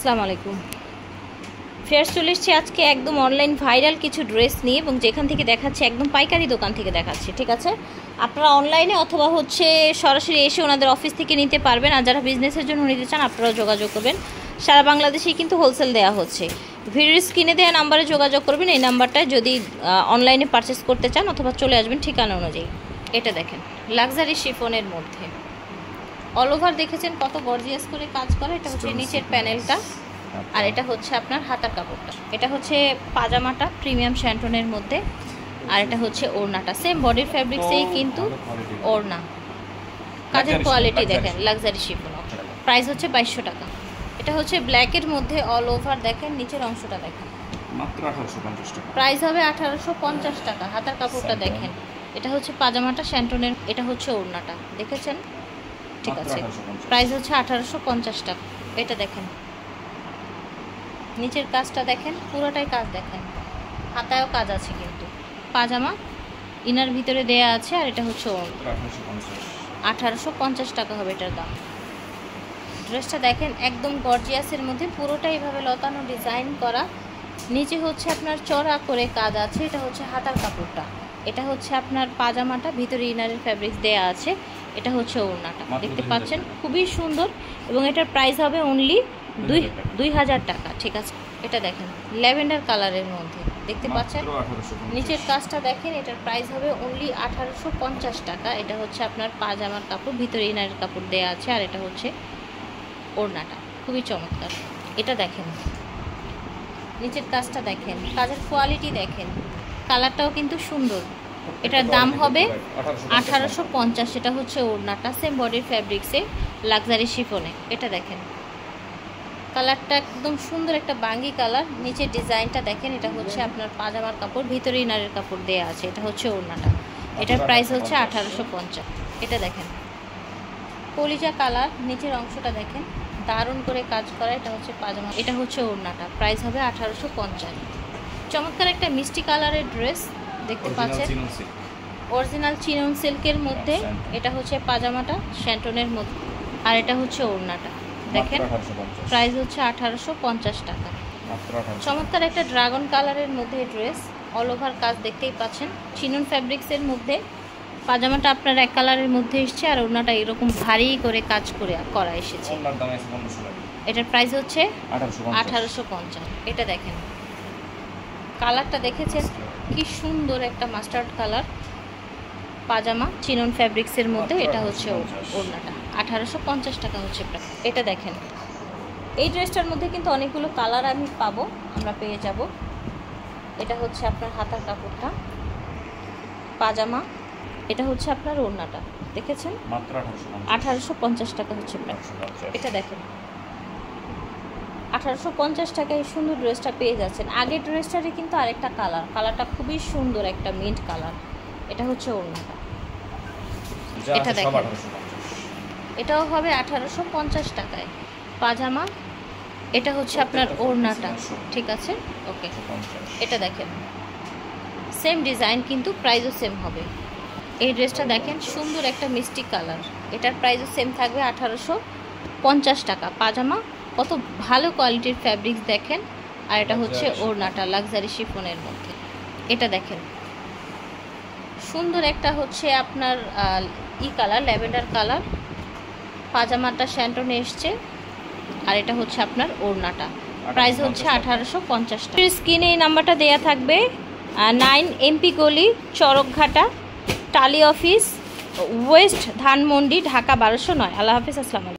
আসসালামু আলাইকুম। ফেয়ার চলে এসেছি আজকে একদম অনলাইন ভাইরাল কিছু ড্রেস নিয়ে, এবং যেখান থেকে দেখাচ্ছি একদম পাইকারি দোকান থেকে দেখাচ্ছি। ঠিক আছে, আপনারা অনলাইনে অথবা সরাসরি এসে ওনাদের অফিস থেকে নিতে পারবেন। আর যারা বিজনেসের জন্য নিতে চান আপনারাও যোগাযোগ করবেন। সারা বাংলাদেশেই কিন্তু হোলসেল দেওয়া হচ্ছে। ভিডিওর স্ক্রিনে দেওয়া নাম্বারে যোগাযোগ করবেন। এই নাম্বারটায় যদি অনলাইনে পারচেস করতে চান অথবা চলে আসবেন ঠিকানা অনুযায়ী। এটা দেখেন লাক্সারি শিফনের মধ্যে অল ওভার, দেখেছেন কত গর্জিয়াস করে কাজ করা। এটা হচ্ছে নিচের প্যানেলটা, আর এটা হচ্ছে আপনার হাতার কাপড়টা। এটা হচ্ছে পাজামাটা প্রিমিয়াম শ্যান্টনের মধ্যে, আর এটা হচ্ছে ওড়নাটা সেম বডির ফ্যাব্রিক্সেই কিন্তু ওড়না। কাজের কোয়ালিটি দেখেন লাক্সারি শিফন। প্রাইস হচ্ছে 2200 টাকা। এটা হচ্ছে ব্ল্যাকের মধ্যে অল ওভার, দেখেন নিচের অংশটা দেখেন মাত্র 1850 টাকা। প্রাইস হবে 1850 টাকা। হাতার কাপড়টা দেখেন, এটা হচ্ছে পাজামাটা শ্যান্টনের, এটা হচ্ছে ওড়নাটা, দেখেছেন? ঠিক আছে, প্রাইস হচ্ছে 1850 টাকা। এটা দেখেন নিচের কাজটা দেখেন, পুরোটাই কাজ দেখেন, হাতায়ও কাজ আছে কিন্তু। পাজামা ইনার ভিতরে দেয়া আছে, আর এটা হচ্ছে 1850 টাকা হবে এটার দাম। ড্রেসটা দেখেন একদম গর্জিয়াসের মধ্যে, পুরোটা এইভাবে লতানো ডিজাইন করা। নিচে হচ্ছে আপনার চড়া করে কাজ আছে। এটা হচ্ছে হাতার কাপড়টা, এটা হচ্ছে আপনার পাজামাটা, ভিতরে ইনারের ফ্যাব্রিক্স দেয়া আছে। এটা হচ্ছে ওড়নাটা, দেখতে পাচ্ছেন খুবই সুন্দর, এবং এটার প্রাইস হবে অনলি 2000 টাকা। ঠিক আছে, এটা দেখেন ল্যাভেন্ডার কালারের মধ্যে, দেখতে পাচ্ছেন নিচের কাজটা দেখেন। এটার প্রাইস হবে অনলি 1850 টাকা। এটা হচ্ছে আপনার পাজামার কাপড়, ভিতরে ইনারের কাপড় দেয়া আছে, আর এটা হচ্ছে ওড়নাটা, খুবই চমৎকার। এটা দেখেন নিচের কাজটা দেখেন, কাজের কোয়ালিটি দেখেন, কালারটাও কিন্তু সুন্দর। এটার দাম হবে 1850। এটা হচ্ছে ওড়নাটা সেম বডির ফ্যাব্রিক্সে লাক্সারি শিফনে। এটা দেখেন কালারটা একদম সুন্দর, একটা বাঙ্গি কালার। নিচের ডিজাইনটা দেখেন, এটা হচ্ছে আপনার পাজামার কাপড়, ভিতরে ইনারের কাপড় দেয়া আছে। এটা হচ্ছে ওড়নাটা, এটার প্রাইস হচ্ছে 1850। এটা দেখেন কলিজা কালার, নিচের অংশটা দেখেন দারুণ করে কাজ করা। এটা হচ্ছে পাজামা, এটা হচ্ছে ওড়নাটা, প্রাইস হবে 1850। চমৎকার একটা মিষ্টি কালারের ড্রেস দেখতে পাচ্ছেন, অরিজিনাল চিনন সিল্কের মধ্যে। এটা হচ্ছে পাজামাটা শ্যান্টনের মধ্যে, আর এটা হচ্ছে ওড়নাটা দেখেন, প্রাইস হচ্ছে 1850 টাকা। চমৎকার একটা ড্রাগন কালারের মধ্যে ড্রেস, অল ওভার কাজ দেখতেই পাচ্ছেন, চিনন ফ্যাব্রিক্সের মধ্যে। পাজামাটা আপনার এক কালারের মধ্যে এসছে, আর ওড়নাটা এরকম ভারী করে কাজ করা এসেছে। এটার প্রাইস হচ্ছে 1850। এটা দেখেন কালারটা দেখেছেন কি সুন্দর, একটা মাস্টার্ড কালার পাজামা চিনন ফ্যাব্রিক্সের মধ্যে। এটা হচ্ছে ওড়নাটা, 1850 টাকা হচ্ছে প্রাইস। এটা দেখেন এই ড্রেসটার মধ্যে কিন্তু অনেকগুলো কালার আমরা পেয়ে যাব। এটা হচ্ছে আপনার হাতার কাপড়টা, পাজামা, এটা হচ্ছে আপনার ওড়নাটা, দেখেছেন? মাত্র 1850 টাকা হচ্ছে প্রাইস। এটা দেখেন 1850 টাকায় এই সুন্দর ড্রেসটা পেয়ে যাচ্ছেন। আগের ড্রেসটারই কিন্তু আরেকটা কালারটা খুবই সুন্দর, একটা মিন্ট কালার। এটা হচ্ছে ওড়নাটা, এটা দেখেন এটাও হবে 1850 টাকায়। পাজামা, এটা হচ্ছে আপনার ওড়নাটা, ঠিক আছে ওকে। এটা দেখেন সেম ডিজাইন কিন্তু প্রাইসও সেম হবে। এই ড্রেসটা দেখেন সুন্দর একটা মিষ্টি কালার, এটার প্রাইসও সেম থাকবে 1850 টাকা। পাজামা কত ভালো কোয়ালিটির ফ্যাব্রিক্স দেখেন, আর এটা হচ্ছে ওড়নাটা লাক্সারি শিফনের মধ্যে। এটা দেখেন সুন্দর একটা হচ্ছে আপনার কালার, ল্যাভেন্ডার কালার। পাজামাটা শ্যান্টনে এসছে, আর এটা হচ্ছে আপনার ওড়নাটা, প্রাইস হচ্ছে 1850 টাকা। স্ক্রিনে এই নাম্বারটা দেয়া থাকবে, 9 MP গলি, চরকঘাটা, টালি অফিস, ওয়েস্ট ধানমন্ডি, ঢাকা 1209। আল্লাহ হাফিজ, আসসালামু আলাইকুম।